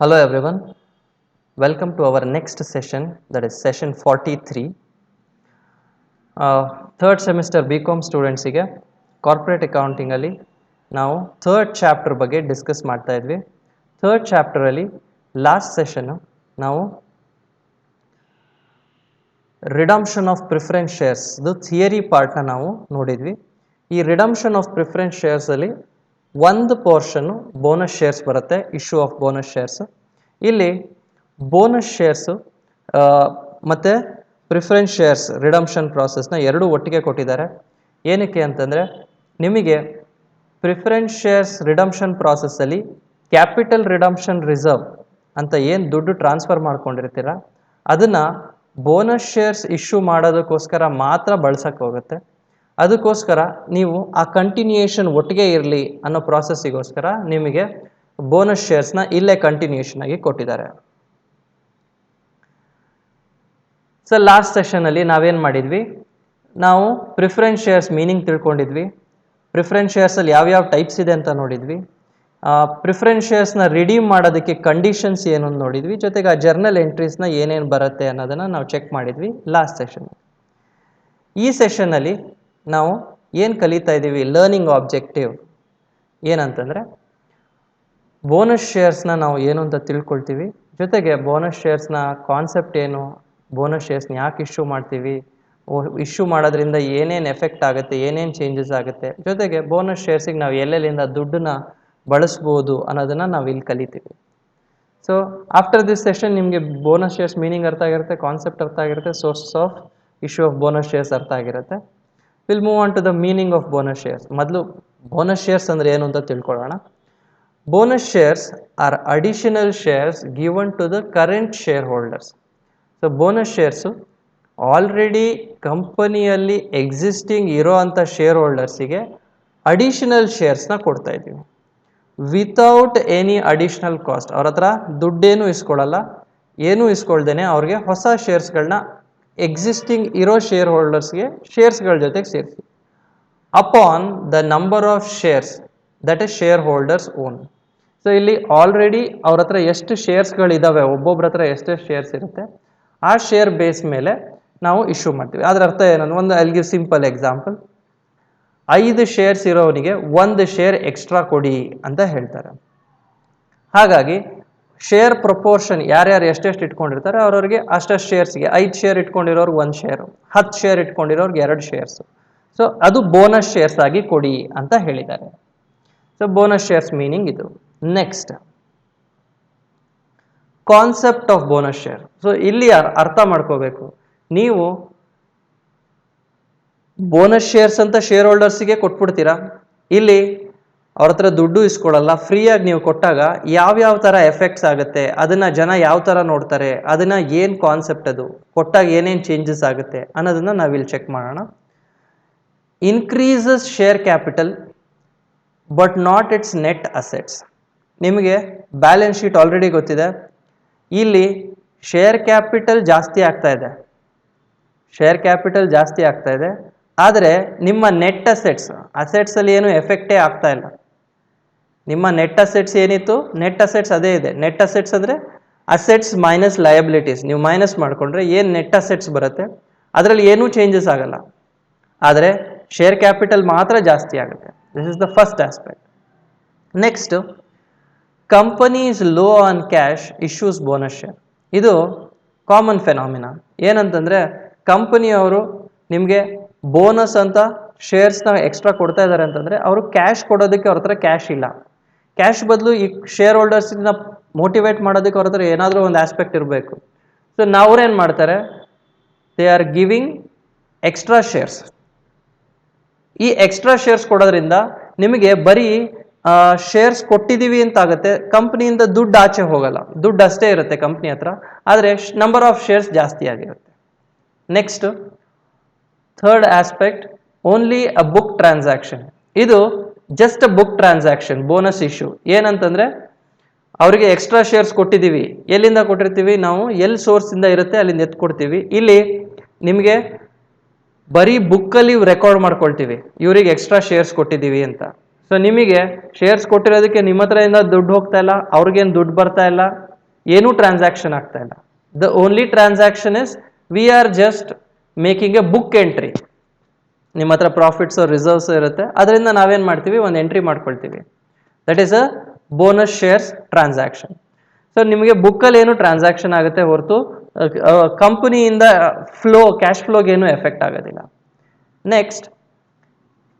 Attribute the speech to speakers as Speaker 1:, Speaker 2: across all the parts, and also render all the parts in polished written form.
Speaker 1: Hello everyone, welcome to our next session, that is session 43. Third semester BCom ಸ್ಟೂಡೆಂಟ್ಸಿಗೆ corporate ಅಕೌಂಟಿಂಗಲ್ಲಿ ನಾವು third chapter ಬಗ್ಗೆ discuss ಮಾಡ್ತಾ ಇದ್ವಿ. ಥರ್ಡ್ ಚಾಪ್ಟರಲ್ಲಿ ಲಾಸ್ಟ್ ಸೆಷನ್ನು ನಾವು ರಿಡಂಪ್ಷನ್ ಆಫ್ ಪ್ರಿಫರೆನ್ಸ್ ಶೇರ್ಸ್ದು ಥಿಯರಿ ಪಾರ್ಟ್ನ ನಾವು ನೋಡಿದ್ವಿ. ಈ ರಿಡಂಪ್ಷನ್ ಆಫ್ ಪ್ರಿಫರೆನ್ಸ್ ಶೇರ್ಸಲ್ಲಿ ಒಂದು ಪೋರ್ಷನ್ನು ಬೋನಸ್ ಶೇರ್ಸ್ ಬರುತ್ತೆ, ಇಶ್ಯೂ ಆಫ್ ಬೋನಸ್ ಶೇರ್ಸ್. ಇಲ್ಲಿ ಬೋನಸ್ ಶೇರ್ಸು ಮತ್ತು ಪ್ರಿಫರೆನ್ಸ್ ಶೇರ್ಸ್ ರಿಡಂಪ್ಷನ್ ಪ್ರಾಸೆಸ್ನ ಎರಡೂ ಒಟ್ಟಿಗೆ ಕೊಟ್ಟಿದ್ದಾರೆ. ಏನಕ್ಕೆ ಅಂತಂದರೆ, ನಿಮಗೆ ಪ್ರಿಫರೆನ್ಸ್ ಶೇರ್ಸ್ ರಿಡಂಪ್ಷನ್ ಪ್ರಾಸೆಸ್ಸಲ್ಲಿ ಕ್ಯಾಪಿಟಲ್ ರಿಡಂಪ್ಷನ್ ರಿಸರ್ವ್ ಅಂತ ಏನು ದುಡ್ಡು ಟ್ರಾನ್ಸ್ಫರ್ ಮಾಡ್ಕೊಂಡಿರ್ತೀರ ಅದನ್ನು ಬೋನಸ್ ಶೇರ್ಸ್ ಇಶ್ಯೂ ಮಾಡೋದಕ್ಕೋಸ್ಕರ ಮಾತ್ರ ಬಳಸಕ್ಕೆ ಹೋಗುತ್ತೆ. ಅದಕ್ಕೋಸ್ಕರ ನೀವು ಆ ಕಂಟಿನ್ಯೂಯೇಷನ್ ಒಟ್ಟಿಗೆ ಇರಲಿ ಅನ್ನೋ ಪ್ರಾಸೆಸ್ಸಿಗೋಸ್ಕರ ನಿಮಗೆ ಬೋನಸ್ ಶೇರ್ಸ್ನ ಇಲ್ಲೇ ಕಂಟಿನ್ಯೂಯೇಷನ್ ಆಗಿ ಕೊಟ್ಟಿದ್ದಾರೆ. ಸೊ ಲಾಸ್ಟ್ ಸೆಷನಲ್ಲಿ ನಾವೇನು ಮಾಡಿದ್ವಿ, ನಾವು ಪ್ರಿಫರೆನ್ಸ್ ಶೇರ್ಸ್ ಮೀನಿಂಗ್ ತಿಳ್ಕೊಂಡಿದ್ವಿ, ಪ್ರಿಫರೆನ್ಸ್ ಶೇರ್ಸಲ್ಲಿ ಯಾವ್ಯಾವ ಟೈಪ್ಸ್ ಇದೆ ಅಂತ ನೋಡಿದ್ವಿ, ಪ್ರಿಫರೆನ್ಸ್ ಶೇರ್ಸ್ನ ರಿಡೀಮ್ ಮಾಡೋದಕ್ಕೆ ಕಂಡೀಷನ್ಸ್ ಏನು ಅಂತ ನೋಡಿದ್ವಿ, ಜೊತೆಗೆ ಆ ಜರ್ನಲ್ ಎಂಟ್ರೀಸ್ನ ಏನೇನು ಬರುತ್ತೆ ಅನ್ನೋದನ್ನು ನಾವು ಚೆಕ್ ಮಾಡಿದ್ವಿ ಲಾಸ್ಟ್ ಸೆಷನ್. ಈ ಸೆಷನ್ನಲ್ಲಿ ನಾವು ಏನು ಕಲಿತಾ ಇದ್ದೀವಿ, ಲರ್ನಿಂಗ್ ಆಬ್ಜೆಕ್ಟಿವ್ ಏನಂತಂದರೆ ಬೋನಸ್ ಶೇರ್ಸ್ನ ನಾವು ಏನು ಅಂತ ತಿಳ್ಕೊಳ್ತೀವಿ, ಜೊತೆಗೆ ಬೋನಸ್ ಶೇರ್ಸ್ನ ಕಾನ್ಸೆಪ್ಟ್ ಏನು, ಬೋನಸ್ ಶೇರ್ಸ್ನ ಯಾಕೆ ಇಶ್ಯೂ ಮಾಡ್ತೀವಿ, ಇಶ್ಯೂ ಮಾಡೋದ್ರಿಂದ ಏನೇನು ಎಫೆಕ್ಟ್ ಆಗುತ್ತೆ, ಏನೇನು ಚೇಂಜಸ್ ಆಗುತ್ತೆ, ಜೊತೆಗೆ ಬೋನಸ್ ಶೇರ್ಸಿಗೆ ನಾವು ಎಲ್ಲೆಲ್ಲಿಂದ ದುಡ್ಡನ್ನ ಬಳಸ್ಬೋದು ಅನ್ನೋದನ್ನು ನಾವು ಇಲ್ಲಿ ಕಲಿತೀವಿ. ಸೊ ಆಫ್ಟರ್ ದಿಸ್ ಸೆಷನ್ ನಿಮಗೆ ಬೋನಸ್ ಶೇರ್ಸ್ ಮೀನಿಂಗ್ ಅರ್ಥ ಆಗಿರುತ್ತೆ, ಕಾನ್ಸೆಪ್ಟ್ ಅರ್ಥ ಆಗಿರುತ್ತೆ, sources of issue of bonus shares ಅರ್ಥ ಆಗಿರುತ್ತೆ. Will move on to the meaning of bonus shares. ಮೊದಲು ಬೋನಸ್ ಶೇರ್ಸ್ ಅಂದರೆ ಏನು ಅಂತ ತಿಳ್ಕೊಳ್ಳೋಣ. Bonus shares are additional shares given to the current share holders. So bonus shares already ಕಂಪನಿಯಲ್ಲಿ existing ಇರೋ ಅಂಥ ಶೇರ್ ಹೋಲ್ಡರ್ಸಿಗೆ ಅಡಿಷನಲ್ ಶೇರ್ಸ್ನ ಕೊಡ್ತಾ ಇದ್ದೀವಿ ವಿತೌಟ್ ಎನಿ ಅಡಿಷ್ನಲ್ ಕಾಸ್ಟ್. ಅವ್ರ ಹತ್ರ ದುಡ್ಡೇನು ಇಸ್ಕೊಳ್ಳಲ್ಲ, ಏನೂ ಇಸ್ಕೊಳ್ದೇನೆ ಅವ್ರಿಗೆ ಹೊಸ ಶೇರ್ಸ್ಗಳನ್ನ ಎಕ್ಸಿಸ್ಟಿಂಗ್ ಇರೋ ಶೇರ್ ಹೋಲ್ಡರ್ಸ್ಗೆ ಶೇರ್ಸ್ಗಳ ಜೊತೆಗೆ ಸೇರಿಸಿ upon the number of shares that is share holders own. So ಇಲ್ಲಿ ಆಲ್ರೆಡಿ ಅವ್ರ ಹತ್ರ ಎಷ್ಟು ಶೇರ್ಸ್ಗಳಿದ್ದಾವೆ, ಒಬ್ಬೊಬ್ರ ಹತ್ರ ಎಷ್ಟೆಷ್ಟು ಶೇರ್ಸ್ ಇರುತ್ತೆ, ಆ ಶೇರ್ ಬೇಸ್ ಮೇಲೆ ನಾವು ಇಶ್ಯೂ ಮಾಡ್ತೀವಿ. ಅದರ ಅರ್ಥ ಏನಂದ್ರೆ, ಒಂದು I give simple example, 5 shares ಇರೋವನಿಗೆ 1 ಶೇರ್ ಎಕ್ಸ್ಟ್ರಾ ಕೊಡಿ ಅಂತ ಹೇಳ್ತಾರೆ. ಹಾಗಾಗಿ ಶೇರ್ ಪ್ರಪೋರ್ಷನ್ ಯಾರ್ಯಾರು ಎಷ್ಟೆಷ್ಟು ಇಟ್ಕೊಂಡಿರ್ತಾರೆ ಅವ್ರವ್ರಿಗೆ ಅಷ್ಟಷ್ಟು ಶೇರ್ಸ್ಗೆ 5 ಶೇರ್ ಇಟ್ಕೊಂಡಿರೋರ್ಗೆ 1 ಶೇರು, 10 ಶೇರ್ ಇಟ್ಕೊಂಡಿರೋರ್ಗೆ 2 ಶೇರ್ಸು. ಸೊ ಅದು ಬೋನಸ್ ಶೇರ್ಸ್ ಆಗಿ ಕೊಡಿ ಅಂತ ಹೇಳಿದ್ದಾರೆ. ಸೊ ಬೋನಸ್ ಶೇರ್ಸ್ ಮೀನಿಂಗ್ ಇದು. Next, concept of bonus share. So ಇಲ್ಲಿ ಅರ್ಥ ಮಾಡ್ಕೋಬೇಕು, ನೀವು ಬೋನಸ್ ಶೇರ್ಸ್ ಅಂತ ಶೇರ್ ಹೋಲ್ಡರ್ಸಿಗೆ ಕೊಟ್ಬಿಡ್ತೀರಾ, ಇಲ್ಲಿ ಅವ್ರ ಹತ್ರ ದುಡ್ಡು ಇಸ್ಕೊಳ್ಳಲ್ಲ, ಫ್ರೀಯಾಗಿ ನೀವು ಕೊಟ್ಟಾಗ ಯಾವ್ಯಾವ ಥರ ಎಫೆಕ್ಟ್ಸ್ ಆಗುತ್ತೆ, ಅದನ್ನು ಜನ ಯಾವ ಥರ ನೋಡ್ತಾರೆ, ಅದನ್ನು ಏನು ಕಾನ್ಸೆಪ್ಟ್, ಅದು ಕೊಟ್ಟಾಗ ಏನೇನು ಚೇಂಜಸ್ ಆಗುತ್ತೆ ಅನ್ನೋದನ್ನು ನಾವಿಲ್ಲಿ ಚೆಕ್ ಮಾಡೋಣ. Increases share capital but not it's net assets. ನಿಮಗೆ ಬ್ಯಾಲೆನ್ಸ್ ಶೀಟ್ ಆಲ್ರೆಡಿ ಗೊತ್ತಿದೆ, ಇಲ್ಲಿ ಶೇರ್ ಕ್ಯಾಪಿಟಲ್ ಜಾಸ್ತಿ ಆಗ್ತಾ ಇದೆ, ಶೇರ್ ಕ್ಯಾಪಿಟಲ್ ಜಾಸ್ತಿ ಆಗ್ತಾ ಇದೆ, ಆದರೆ ನಿಮ್ಮ ನೆಟ್ ಅಸೆಟ್ಸಲ್ಲಿ ಏನು ಎಫೆಕ್ಟೇ ಆಗ್ತಾ ಇಲ್ಲ. ನಿಮ್ಮ ನೆಟ್ ಅಸೆಟ್ಸ್ ಏನಿತ್ತು, ನೆಟ್ ಅಸೆಟ್ಸ್ ಅದೇ ಇದೆ. ನೆಟ್ ಅಸೆಟ್ಸ್ ಅಂದರೆ ಅಸೆಟ್ಸ್ ಮೈನಸ್ ಲಯಬಿಲಿಟೀಸ್. ನೀವು ಮೈನಸ್ ಮಾಡಿಕೊಂಡ್ರೆ ಏನು ನೆಟ್ ಅಸೆಟ್ಸ್ ಬರುತ್ತೆ ಅದರಲ್ಲಿ ಏನೂ ಚೇಂಜಸ್ ಆಗಲ್ಲ, ಆದರೆ ಶೇರ್ ಕ್ಯಾಪಿಟಲ್ ಮಾತ್ರ ಜಾಸ್ತಿ ಆಗುತ್ತೆ. This is the first aspect. Next, company is low on cash issues bonus share. ಇದು ಕಾಮನ್ ಫೆನಾಮಿನಾ. ಏನಂತಂದರೆ, ಕಂಪನಿಯವರು ನಿಮಗೆ ಬೋನಸ್ ಅಂತ ಶೇರ್ಸ್ನ ಎಕ್ಸ್ಟ್ರಾ ಕೊಡ್ತಾ ಇದ್ದಾರೆ ಅಂತಂದರೆ ಅವರು ಕ್ಯಾಶ್ ಕೊಡೋದಕ್ಕೆ ಅವ್ರ ಹತ್ರ ಕ್ಯಾಶ್ ಇಲ್ಲ. ಕ್ಯಾಶ್ ಬದಲು ಈ ಶೇರ್ ಹೋಲ್ಡರ್ಸ್ನ ಮೋಟಿವೇಟ್ ಮಾಡೋದಕ್ಕೆ ಅವ್ರ ಹತ್ರ ಏನಾದರೂ ಒಂದು ಆಸ್ಪೆಕ್ಟ್ ಇರಬೇಕು. ಸೊ ಅವ್ರೇನು ಮಾಡ್ತಾರೆ, they are giving extra shares. ಈ ಎಕ್ಸ್ಟ್ರಾ ಶೇರ್ಸ್ ಕೊಡೋದ್ರಿಂದ ನಿಮಗೆ ಬರೀ ಶೇರ್ಸ್ ಕೊಟ್ಟಿದ್ದೀವಿ ಅಂತ ಆಗುತ್ತೆ, ಕಂಪ್ನಿಯಿಂದ ದುಡ್ಡು ಆಚೆ ಹೋಗಲ್ಲ, ದುಡ್ಡು ಅಷ್ಟೇ ಇರುತ್ತೆ ಕಂಪ್ನಿ ಹತ್ರ, ಆದರೆ ನಂಬರ್ ಆಫ್ ಶೇರ್ಸ್ ಜಾಸ್ತಿ ಆಗಿರುತ್ತೆ. Next, third aspect, only a book transaction. ಇದು just a book transaction bonus issue. ಏನಂತಂದರೆ, ಅವರಿಗೆ ಎಕ್ಸ್ಟ್ರಾ ಶೇರ್ಸ್ ಕೊಟ್ಟಿದ್ದೀವಿ, ಎಲ್ಲಿಂದ ಕೊಟ್ಟಿರ್ತೀವಿ ನಾವು, ಎಲ್ಲಿ ಸೋರ್ಸಿಂದ ಇರುತ್ತೆ ಅಲ್ಲಿಂದ ಎತ್ಕೊಡ್ತೀವಿ. ಇಲ್ಲಿ ನಿಮಗೆ ಬರೀ ಬುಕ್ಕಲ್ಲಿ ರೆಕಾರ್ಡ್ ಮಾಡ್ಕೊಳ್ತೀವಿ ಇವರಿಗೆ ಎಕ್ಸ್ಟ್ರಾ ಶೇರ್ಸ್ ಕೊಟ್ಟಿದ್ದೀವಿ ಅಂತ. ಸೊ ನಿಮಗೆ ಶೇರ್ಸ್ ಕೊಟ್ಟಿರೋದಕ್ಕೆ ನಿಮ್ಮ ಹತ್ರ ಇಂದ ದುಡ್ಡು ಹೋಗ್ತಾ ಇಲ್ಲ, ಅವ್ರಿಗೇನು ದುಡ್ಡು ಬರ್ತಾ ಇಲ್ಲ, ಏನೂ ಟ್ರಾನ್ಸಾಕ್ಷನ್ ಆಗ್ತಾ ಇಲ್ಲ. The only transaction is we are just making A book entry. ನಿಮ್ಮ ಹತ್ರ ಪ್ರಾಫಿಟ್ಸ್ ರಿಸರ್ವ್ಸ್ ಇರುತ್ತೆ, ಅದರಿಂದ ನಾವೇನು ಮಾಡ್ತೀವಿ, ಒಂದು ಎಂಟ್ರಿ ಮಾಡ್ಕೊಳ್ತೀವಿ. That is a bonus shares transaction. So ನಿಮಗೆ ಬುಕ್ಕಲ್ಲಿ ಏನು ಟ್ರಾನ್ಸಾಕ್ಷನ್ ಆಗುತ್ತೆ ಹೊರತು ಕಂಪನಿಯಿಂದ ಕ್ಯಾಶ್ ಫ್ಲೋಗೆ ಏನು ಎಫೆಕ್ಟ್ ಆಗೋದಿಲ್ಲ. Next,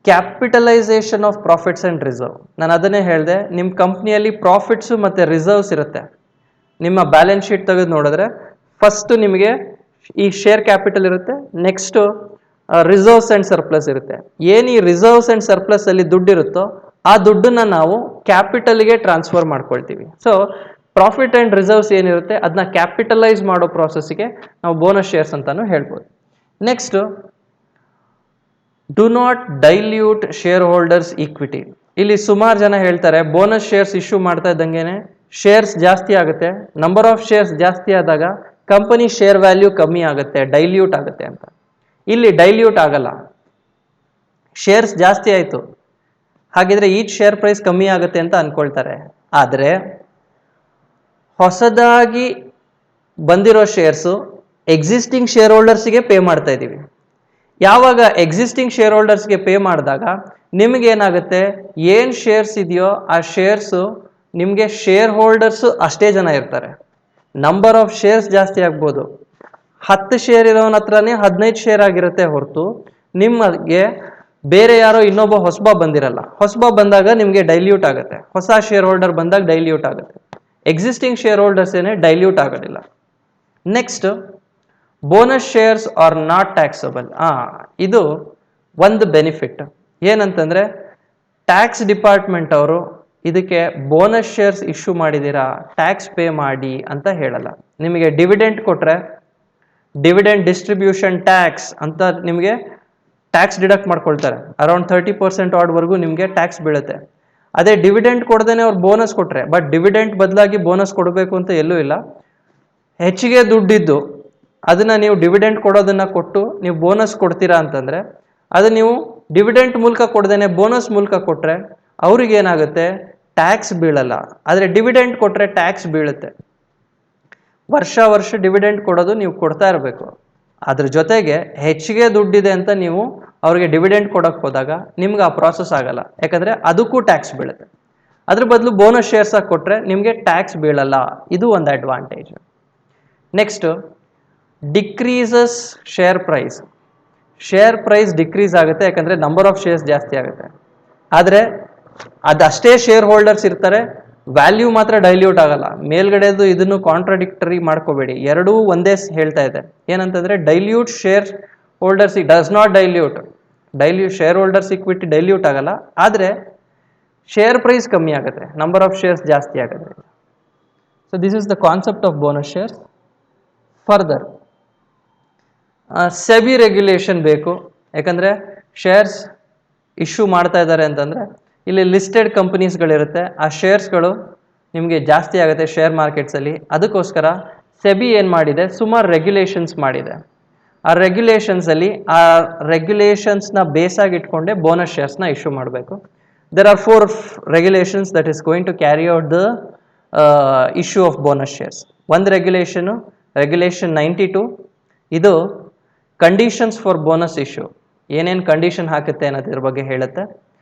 Speaker 1: capitalisation of profits and reserve. ನಾನು ಅದನ್ನೇ ಹೇಳಿದೆ, ನಿಮ್ಮ ಕಂಪ್ನಿಯಲ್ಲಿ ಪ್ರಾಫಿಟ್ಸು ಮತ್ತು ರಿಸರ್ವ್ಸ್ ಇರುತ್ತೆ. ನಿಮ್ಮ ಬ್ಯಾಲೆನ್ಸ್ ಶೀಟ್ ತೆಗೆದು ನೋಡಿದ್ರೆ ಫಸ್ಟು ನಿಮಗೆ ಈ ಶೇರ್ ಕ್ಯಾಪಿಟಲ್ ಇರುತ್ತೆ, ನೆಕ್ಸ್ಟು ರಿಸರ್ವ್ಸ್ ಆ್ಯಂಡ್ ಸರ್ಪ್ಲಸ್ ಇರುತ್ತೆ. ಏನು ಈ ರಿಸರ್ವ್ಸ್ ಆ್ಯಂಡ್ ಸರ್ಪ್ಲಸ್ ಅಲ್ಲಿ ದುಡ್ಡಿರುತ್ತೋ ಆ ದುಡ್ಡನ್ನ ನಾವು ಕ್ಯಾಪಿಟಲ್ಗೆ ಟ್ರಾನ್ಸ್ಫರ್ ಮಾಡ್ಕೊಳ್ತೀವಿ. ಸೊ ಪ್ರಾಫಿಟ್ ಆ್ಯಂಡ್ ರಿಸರ್ವ್ಸ್ ಏನಿರುತ್ತೆ ಅದನ್ನ ಕ್ಯಾಪಿಟಲೈಸ್ ಮಾಡೋ ಪ್ರಾಸೆಸ್ಗೆ ನಾವು ಬೋನಸ್ ಶೇರ್ಸ್ ಅಂತಾನು ಹೇಳ್ಬೋದು. Next, do not dilute share holders equity. ಇಲ್ಲಿ ಸುಮಾರು ಜನ ಹೇಳ್ತಾರೆ ಬೋನಸ್ ಶೇರ್ಸ್ ಇಶ್ಯೂ ಮಾಡ್ತಾ ಇದ್ದಂಗೆನೆ ಶೇರ್ಸ್ ಜಾಸ್ತಿ ಆಗುತ್ತೆ, ನಂಬರ್ ಆಫ್ ಶೇರ್ಸ್ ಜಾಸ್ತಿ ಆದಾಗ ಕಂಪನಿ ಶೇರ್ ವ್ಯಾಲ್ಯೂ ಕಮ್ಮಿ ಆಗುತ್ತೆ, ಡೈಲ್ಯೂಟ್ ಆಗುತ್ತೆ ಅಂತ. ಇಲ್ಲಿ ಡೈಲ್ಯೂಟ್ ಆಗಲ್ಲ. ಶೇರ್ಸ್ ಜಾಸ್ತಿ ಆಯಿತು ಹಾಗಿದ್ರೆ ಈಚ್ ಶೇರ್ ಪ್ರೈಸ್ ಕಮ್ಮಿ ಆಗುತ್ತೆ ಅಂತ ಅನ್ಕೊಳ್ತಾರೆ. ಆದರೆ ಹೊಸದಾಗಿ ಬಂದಿರೋ ಶೇರ್ಸು ಎಕ್ಸಿಸ್ಟಿಂಗ್ ಶೇರ್ ಹೋಲ್ಡರ್ಸ್ಗೆ ಪೇ ಮಾಡ್ತಾ ಇದ್ದೀವಿ. ಯಾವಾಗ ಎಕ್ಸಿಸ್ಟಿಂಗ್ ಶೇರ್ ಹೋಲ್ಡರ್ಸ್ಗೆ ಪೇ ಮಾಡಿದಾಗ ನಿಮಗೇನಾಗುತ್ತೆ, ಏನು ಶೇರ್ಸ್ ಇದೆಯೋ ಆ ಶೇರ್ಸು ನಿಮಗೆ ಶೇರ್ ಹೋಲ್ಡರ್ಸು ಅಷ್ಟೇ ಜನ ಇರ್ತಾರೆ. ನಂಬರ್ ಆಫ್ ಶೇರ್ಸ್ ಜಾಸ್ತಿ ಆಗ್ಬೋದು. 10 ಶೇರ್ ಇರೋನ ಹತ್ರನೇ 15 ಶೇರ್ ಆಗಿರುತ್ತೆ ಹೊರತು ನಿಮಗೆ ಬೇರೆ ಯಾರೋ ಇನ್ನೊಬ್ಬ ಹೊಸಬ ಬಂದಿರಲ್ಲ. ಹೊಸಬ ಬಂದಾಗ ನಿಮಗೆ ಡೈಲ್ಯೂಟ್ ಆಗುತ್ತೆ, ಹೊಸ ಶೇರ್ ಹೋಲ್ಡರ್ ಬಂದಾಗ ಡೈಲ್ಯೂಟ್ ಆಗುತ್ತೆ. ಎಕ್ಸಿಸ್ಟಿಂಗ್ ಶೇರ್ ಹೋಲ್ಡರ್ಸ್ ಏನೇ ಡೈಲ್ಯೂಟ್ ಆಗೋದಿಲ್ಲ. Next, bonus shares are not taxable. ಇದು ಒಂದು ಬೆನಿಫಿಟ್. ಏನಂತಂದ್ರೆ ಟ್ಯಾಕ್ಸ್ ಡಿಪಾರ್ಟ್ಮೆಂಟ್ ಅವರು ಇದಕ್ಕೆ ಬೋನಸ್ ಶೇರ್ಸ್ ಇಶ್ಯೂ ಮಾಡಿದ್ದೀರಾ ಟ್ಯಾಕ್ಸ್ ಪೇ ಮಾಡಿ ಅಂತ ಹೇಳಲ್ಲ. ನಿಮಗೆ ಡಿವಿಡೆಂಟ್ ಕೊಟ್ರೆ ಡಿವಿಡೆಂಟ್ ಡಿಸ್ಟ್ರಿಬ್ಯೂಷನ್ ಟ್ಯಾಕ್ಸ್ ಅಂತ ನಿಮಗೆ ಟ್ಯಾಕ್ಸ್ ಡಿಡಕ್ಟ್ ಮಾಡ್ಕೊಳ್ತಾರೆ. ಅರೌಂಡ್ 30% ಆಡ್ವರೆಗೂ ನಿಮಗೆ ಟ್ಯಾಕ್ಸ್ ಬೀಳುತ್ತೆ. ಅದೇ ಡಿವಿಡೆಂಟ್ ಕೊಡ್ದೇನೆ ಅವ್ರು ಬೋನಸ್ ಕೊಟ್ರೆ, ಬಟ್ ಡಿವಿಡೆಂಟ್ ಬದಲಾಗಿ ಬೋನಸ್ ಕೊಡಬೇಕು ಅಂತ ಎಲ್ಲೂ ಇಲ್ಲ. ಹೆಚ್ಚಿಗೆ ದುಡ್ಡಿದ್ದು ಅದನ್ನ ನೀವು ಡಿವಿಡೆಂಟ್ ಕೊಡೋದನ್ನ ಕೊಟ್ಟು ನೀವು ಬೋನಸ್ ಕೊಡ್ತೀರಾ ಅಂತಂದ್ರೆ ಅದು ನೀವು ಡಿವಿಡೆಂಟ್ ಮೂಲಕ ಕೊಡ್ದೇನೆ ಬೋನಸ್ ಮೂಲಕ ಕೊಟ್ರೆ ಅವ್ರಿಗೆ ಏನಾಗುತ್ತೆ, ಟ್ಯಾಕ್ಸ್ ಬೀಳಲ್ಲ. ಆದರೆ ಡಿವಿಡೆಂಟ್ ಕೊಟ್ರೆ ಟ್ಯಾಕ್ಸ್ ಬೀಳುತ್ತೆ. ವರ್ಷ ಡಿವಿಡೆಂಟ್ ಕೊಡೋದು ನೀವು ಕೊಡ್ತಾ ಇರಬೇಕು. ಅದ್ರ ಜೊತೆಗೆ ಹೆಚ್ಚಿಗೆ ದುಡ್ಡಿದೆ ಅಂತ ನೀವು ಅವ್ರಿಗೆ ಡಿವಿಡೆಂಟ್ ಕೊಡೋಕೆ ಹೋದಾಗ ನಿಮ್ಗೆ ಆ ಪ್ರಾಸೆಸ್ ಆಗಲ್ಲ, ಯಾಕಂದ್ರೆ ಅದಕ್ಕೂ ಟ್ಯಾಕ್ಸ್ ಬೀಳುತ್ತೆ. ಅದ್ರ ಬದಲು ಬೋನಸ್ ಶೇರ್ಸ್ ಆಗಿ ಕೊಟ್ರೆ ನಿಮಗೆ ಟ್ಯಾಕ್ಸ್ ಬೀಳಲ್ಲ. ಇದು ಒಂದು advantage. Next, decreases share price. Share price decrease ಆಗುತ್ತೆ ಯಾಕಂದ್ರೆ ನಂಬರ್ ಆಫ್ ಶೇರ್ಸ್ ಜಾಸ್ತಿ ಆಗುತ್ತೆ. ಆದರೆ ಅದಷ್ಟೇ ಶೇರ್ ಹೋಲ್ಡರ್ಸ್ ಇರ್ತಾರೆ, ವ್ಯಾಲ್ಯೂ ಮಾತ್ರ ಡೈಲ್ಯೂಟ್ ಆಗಲ್ಲ. ಮೇಲ್ಗಡೆದು ಇದನ್ನು ಕಾಂಟ್ರಾಡಿಕ್ಟರಿ ಮಾಡ್ಕೋಬೇಡಿ, ಎರಡೂ ಒಂದೇ ಹೇಳ್ತಾ ಇದೆ. ಏನಂತಂದ್ರೆ dilute share holders does not dilute share holders equity dilute ಆಗಲ್ಲ, ಆದರೆ ಶೇರ್ ಪ್ರೈಸ್ ಕಮ್ಮಿ ಆಗುತ್ತೆ, ನಂಬರ್ ಆಫ್ ಶೇರ್ಸ್ ಜಾಸ್ತಿ ಆಗುತ್ತೆ. So this is the concept of bonus shares. Further SEBI regulation ಬೇಕು, ಯಾಕಂದ್ರೆ ಶೇರ್ಸ್ ಇಶ್ಯೂ ಮಾಡ್ತಾ ಇದ್ದಾರೆ ಅಂತಂದ್ರೆ ಇಲ್ಲಿ ಲಿಸ್ಟೆಡ್ ಕಂಪನೀಸ್ಗಳಿರುತ್ತೆ, ಆ ಶೇರ್ಸ್ಗಳು ನಿಮಗೆ ಜಾಸ್ತಿ ಆಗುತ್ತೆ ಶೇರ್ ಮಾರ್ಕೆಟ್ಸಲ್ಲಿ. ಅದಕ್ಕೋಸ್ಕರ ಸೆಬಿ ಏನು ಮಾಡಿದೆ, ಸುಮಾರು ರೆಗ್ಯುಲೇಷನ್ಸ್ ಮಾಡಿದೆ. ಆ ರೆಗ್ಯುಲೇಷನ್ಸ್ನ ಬೇಸಾಗಿ ಇಟ್ಕೊಂಡೆ ಬೋನಸ್ ಶೇರ್ಸ್ನ ಇಶ್ಯೂ ಮಾಡಬೇಕು. There are 4 regulations that is going to carry out the issue of bonus shares. ಒಂದು ರೆಗ್ಯುಲೇಷನ್ 92, ಇದು ಕಂಡೀಷನ್ಸ್ ಫಾರ್ ಬೋನಸ್ ಇಶ್ಯೂ, ಏನೇನು ಕಂಡೀಷನ್ ಹಾಕುತ್ತೆ ಅನ್ನೋದ್ರ ಬಗ್ಗೆ ಹೇಳುತ್ತೆ.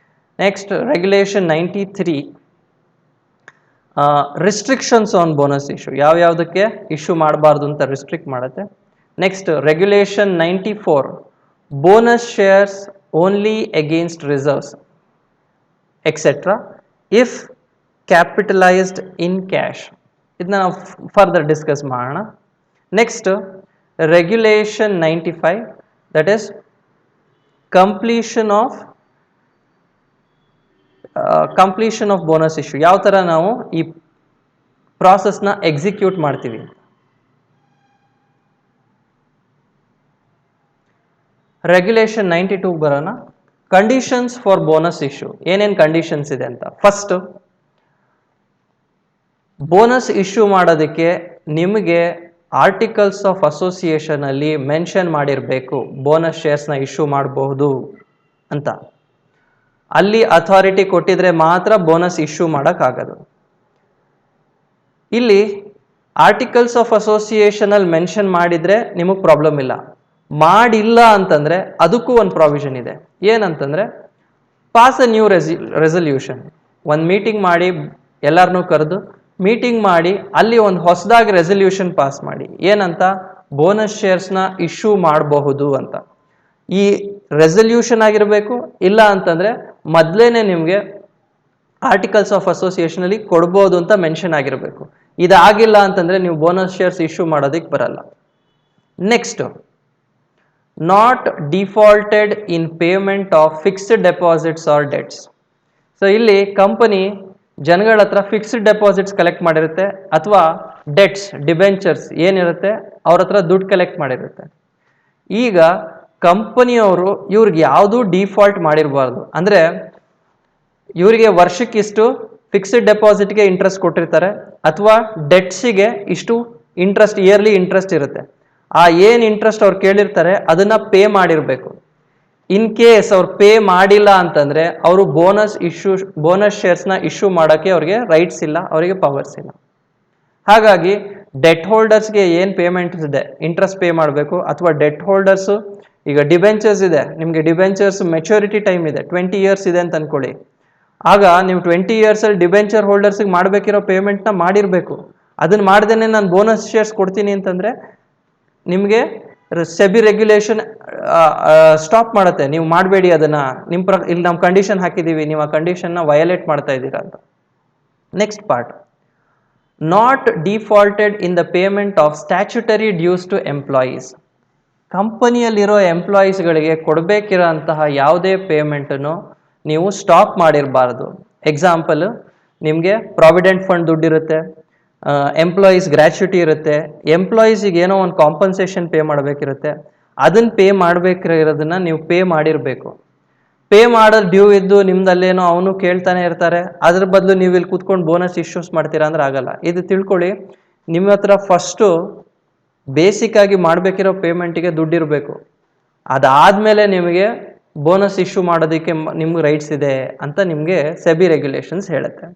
Speaker 1: Next regulation 93, restrictions on bonus issue, ಯಾವ್ಯಾವುದಕ್ಕೆ ಇಶ್ಯೂ ಮಾಡಬಾರ್ದು ಅಂತ ರಿಸ್ಟ್ರಿಕ್ಟ್ ಮಾಡುತ್ತೆ. Next regulation 94, bonus shares only against reserves etcetera if capitalised in cash. ಇದನ್ನ ನಾವು ಫರ್ದರ್ ಡಿಸ್ಕಸ್ ಮಾಡೋಣ. Next regulation 95, that is completion of bonus issue. ಯಾವ ಥರ ನಾವು ಈ ಪ್ರಾಸೆಸ್ನ ಎಕ್ಸಿಕ್ಯೂಟ್ ಮಾಡ್ತೀವಿ. ರೆಗ್ಯುಲೇಷನ್ 92 ಬರೋಣ. ಕಂಡೀಷನ್ಸ್ ಫಾರ್ ಬೋನಸ್ ಇಶ್ಯೂ, ಏನೇನು ಕಂಡೀಷನ್ಸ್ ಇದೆ ಅಂತ. ಫಸ್ಟ್, ಬೋನಸ್ ಇಶ್ಯೂ ಮಾಡೋದಕ್ಕೆ ನಿಮಗೆ ಆರ್ಟಿಕಲ್ಸ್ ಆಫ್ ಅಸೋಸಿಯೇಷನ್ ಅಲ್ಲಿ ಮೆನ್ಷನ್ ಮಾಡಿರಬೇಕು ಬೋನಸ್ ಶೇರ್ಸ್ನ ಇಶ್ಯೂ ಮಾಡಬಹುದು ಅಂತ. ಅಲ್ಲಿ ಅಥಾರಿಟಿ ಕೊಟ್ಟಿದ್ರೆ ಮಾತ್ರ ಬೋನಸ್ ಇಶ್ಯೂ ಮಾಡೋಕ್ಕಾಗೋದು. ಇಲ್ಲಿ ಆರ್ಟಿಕಲ್ಸ್ ಆಫ್ ಅಸೋಸಿಯೇಷನ್ ಅಲ್ಲಿ ಮೆನ್ಷನ್ ಮಾಡಿದ್ರೆ ನಿಮಗೆ ಪ್ರಾಬ್ಲಮ್ ಇಲ್ಲ. ಮಾಡಿಲ್ಲ ಅಂತಂದ್ರೆ ಅದಕ್ಕೂ ಒಂದು ಪ್ರಾವಿಷನ್ ಇದೆ. ಏನಂತಂದ್ರೆ ಪಾಸ್ ಅ ನ್ಯೂ ರೆಸಲ್ಯೂಷನ್. ಒಂದು ಮೀಟಿಂಗ್ ಮಾಡಿ ಎಲ್ಲರನ್ನೂ ಕರೆದು ಮೀಟಿಂಗ್ ಮಾಡಿ ಅಲ್ಲಿ ಒಂದು ಹೊಸದಾಗಿ ರೆಸಲ್ಯೂಷನ್ ಪಾಸ್ ಮಾಡಿ. ಏನಂತ? ಬೋನಸ್ ಶೇರ್ಸ್ನ ಇಶ್ಯೂ ಮಾಡಬಹುದು ಅಂತ. ಈ ರೆಸಲ್ಯೂಷನ್ ಆಗಿರಬೇಕು, ಇಲ್ಲ ಅಂತಂದ್ರೆ ಮೊದಲೇನೆ ನಿಮಗೆ ಆರ್ಟಿಕಲ್ಸ್ ಆಫ್ ಅಸೋಸಿಯೇಷನ್ ಅಲ್ಲಿ ಕೊಡ್ಬೋದು ಅಂತ ಮೆನ್ಷನ್ ಆಗಿರಬೇಕು. ಇದಾಗಿಲ್ಲ ಅಂತಂದ್ರೆ ನೀವು ಬೋನಸ್ ಶೇರ್ಸ್ ಇಶ್ಯೂ ಮಾಡೋದಕ್ಕೆ ಬರಲ್ಲ. Next, not defaulted in payment of fixed deposits or debts. So ಇಲ್ಲಿ ಕಂಪನಿ ಜನಗಳ ಹತ್ರ ಫಿಕ್ಸ್ಡ್ ಡೆಪಾಸಿಟ್ಸ್ ಕಲೆಕ್ಟ್ ಮಾಡಿರುತ್ತೆ ಅಥವಾ ಡೆಟ್ಸ್ ಡಿಬೆಂಚರ್ಸ್ ಏನಿರುತ್ತೆ ಅವ್ರ ಹತ್ರ ದುಡ್ಡು ಕಲೆಕ್ಟ್ ಮಾಡಿರುತ್ತೆ. ಈಗ ಕಂಪನಿಯವರು ಇವ್ರಿಗೆ ಯಾವುದೂ ಡಿಫಾಲ್ಟ್ ಮಾಡಿರಬಾರ್ದು. ಅಂದರೆ ಇವರಿಗೆ ವರ್ಷಕ್ಕಿಷ್ಟು ಫಿಕ್ಸ್ಡ್ ಡೆಪಾಸಿಟ್ಗೆ ಇಂಟ್ರೆಸ್ಟ್ ಕೊಟ್ಟಿರ್ತಾರೆ ಅಥವಾ ಡೆಟ್ಸಿಗೆ ಇಷ್ಟು ಇಂಟ್ರೆಸ್ಟ್, ಇಯರ್ಲಿ ಇಂಟ್ರೆಸ್ಟ್ ಇರುತ್ತೆ. ಆ ಏನು ಇಂಟ್ರೆಸ್ಟ್ ಅವ್ರು ಕೇಳಿರ್ತಾರೆ ಅದನ್ನ ಪೇ ಮಾಡಿರಬೇಕು. ಇನ್ ಕೇಸ್ ಅವ್ರು ಪೇ ಮಾಡಿಲ್ಲ ಅಂತಂದ್ರೆ ಅವರು ಬೋನಸ್ ಶೇರ್ಸ್ನ ಇಶ್ಯೂ ಮಾಡೋಕ್ಕೆ ಅವ್ರಿಗೆ ರೈಟ್ಸ್ ಇಲ್ಲ, ಅವರಿಗೆ ಪವರ್ಸ್ ಇಲ್ಲ. ಹಾಗಾಗಿ ಡೆಟ್ ಹೋಲ್ಡರ್ಸ್ಗೆ ಏನು ಪೇಮೆಂಟ್ಸ್ ಇದೆ, ಇಂಟ್ರೆಸ್ಟ್ ಪೇ ಮಾಡಬೇಕು. ಅಥವಾ ಡೆಟ್ ಹೋಲ್ಡರ್ಸು, ಈಗ ಡಿಬೆಂಚರ್ಸ್ ಇದೆ, ನಿಮಗೆ ಡಿಬೆಂಚರ್ಸ್ ಮೆಚುರಿಟಿ ಟೈಮ್ ಇದೆ, 20 years ಇದೆ ಅಂತ ಅನ್ಕೊಳ್ಳಿ. ಆಗ ನೀವು 20 years ಅಲ್ಲಿ ಡಿಬೆಂಚರ್ ಹೋಲ್ಡರ್ಸ್ಗೆ ಮಾಡಬೇಕಿರೋ ಪೇಮೆಂಟ್ನ ಮಾಡಿರಬೇಕು. ಅದನ್ನ ಮಾಡ್ದೇನೆ ನಾನು ಬೋನಸ್ ಶೇರ್ಸ್ ಕೊಡ್ತೀನಿ ಅಂತಂದ್ರೆ ನಿಮಗೆ ಸೆಬಿ ರೆಗ್ಯುಲೇಷನ್ ಸ್ಟಾಪ್ ಮಾಡುತ್ತೆ. ನೀವು ಮಾಡಬೇಡಿ ಅದನ್ನ, ಇಲ್ಲಿ ನಾವು ಕಂಡೀಷನ್ ಹಾಕಿದ್ದೀವಿ, ನೀವು ಆ ಕಂಡೀಷನ್ನ ವಯೋಲೇಟ್ ಮಾಡ್ತಾ ಇದ್ದೀರಾ ಅಂತ. Next part, not defaulted in the payment of statutory dues to employees. ಕಂಪನಿಯಲ್ಲಿರೋ ಎಂಪ್ಲಾಯೀಸ್ಗಳಿಗೆ ಕೊಡಬೇಕಿರೋ ಅಂತಹ ಯಾವುದೇ ಪೇಮೆಂಟನ್ನು ನೀವು ಸ್ಟಾಪ್ ಮಾಡಿರಬಾರ್ದು. ಎಕ್ಸಾಂಪಲ್, ನಿಮಗೆ ಪ್ರಾವಿಡೆಂಟ್ ಫಂಡ್ ದುಡ್ಡಿರುತ್ತೆ, ಎಂಪ್ಲಾಯೀಸ್ ಗ್ರ್ಯಾಚ್ಯುಟಿ ಇರುತ್ತೆ, ಎಂಪ್ಲಾಯೀಸಿಗೆ ಏನೋ ಒಂದು ಕಾಂಪನ್ಸೇಷನ್ ಪೇ ಮಾಡಬೇಕಿರುತ್ತೆ, ಅದನ್ನು ಪೇ ಮಾಡಬೇಕಿರೋದನ್ನ ನೀವು ಪೇ ಮಾಡಿರಬೇಕು. ಪೇ ಮಾಡೋದು ಡ್ಯೂ ಇದ್ದು ನಿಮ್ದಲ್ಲೇನೋ ಅವನು ಕೇಳ್ತಾನೆ ಇರ್ತಾರೆ, ಅದ್ರ ಬದಲು ನೀವು ಇಲ್ಲಿ ಕೂತ್ಕೊಂಡು ಬೋನಸ್ ಇಶ್ಯೂಸ್ ಮಾಡ್ತೀರಾ ಅಂದ್ರೆ ಆಗಲ್ಲ. ಇದು ತಿಳ್ಕೊಳ್ಳಿ, ನಿಮ್ಮ ಹತ್ರ ಫಸ್ಟು ಬೇಸಿಕ್ ಆಗಿ ಮಾಡಬೇಕಿರೋ ಪೇಮೆಂಟಿಗೆ ದುಡ್ಡಿರಬೇಕು. ಅದಾದಮೇಲೆ ನಿಮಗೆ ಬೋನಸ್ ಇಶ್ಯೂ ಮಾಡೋದಕ್ಕೆ ನಿಮ್ಗೆ ರೈಟ್ಸ್ ಇದೆ ಅಂತ ನಿಮಗೆ ಸೆಬಿ ರೆಗ್ಯುಲೇಷನ್ಸ್ ಹೇಳುತ್ತೆ.